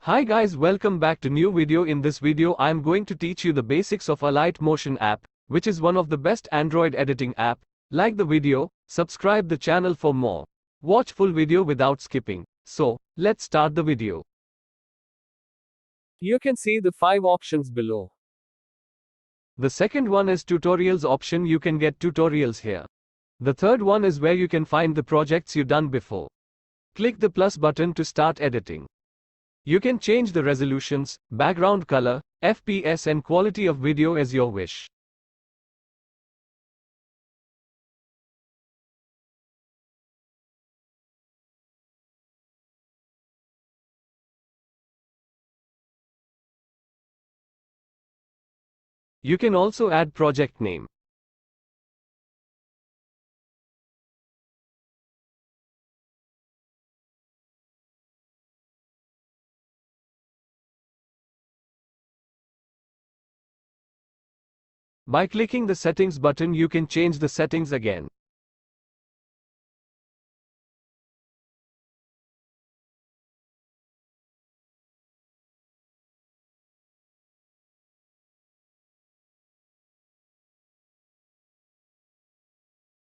Hi guys, welcome back to new video. In this video I am going to teach you the basics of Alight Motion app, which is one of the best Android editing app. Like the video, subscribe the channel for more. Watch full video without skipping. So, let's start the video. You can see the 5 options below. The second one is tutorials option. You can get tutorials here. The third one is where you can find the projects you done before. Click the plus button to start editing. You can change the resolutions, background color, FPS and quality of video as your wish. You can also add project name. By clicking the settings button you can change the settings again.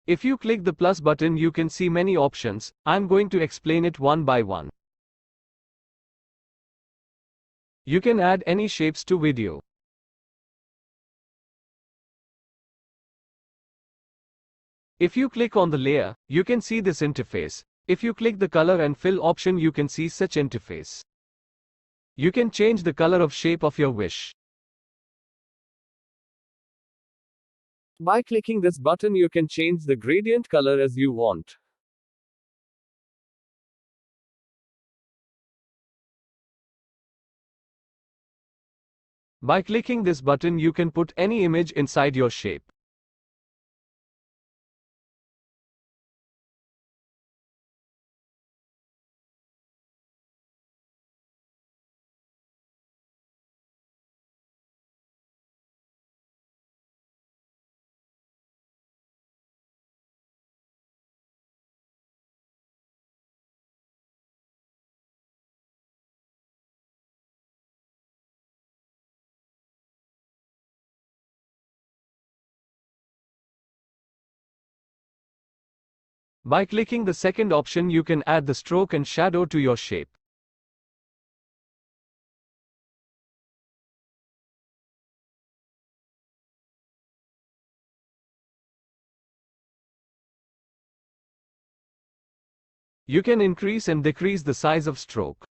If you click the plus button you can see many options. I'm going to explain it one by one. You can add any shapes to video. If you click on the layer, you can see this interface. If you click the color and fill option you can see such interface. You can change the color of shape of your wish. By clicking this button you can change the gradient color as you want. By clicking this button you can put any image inside your shape. By clicking the second option you can add the stroke and shadow to your shape. You can increase and decrease the size of stroke.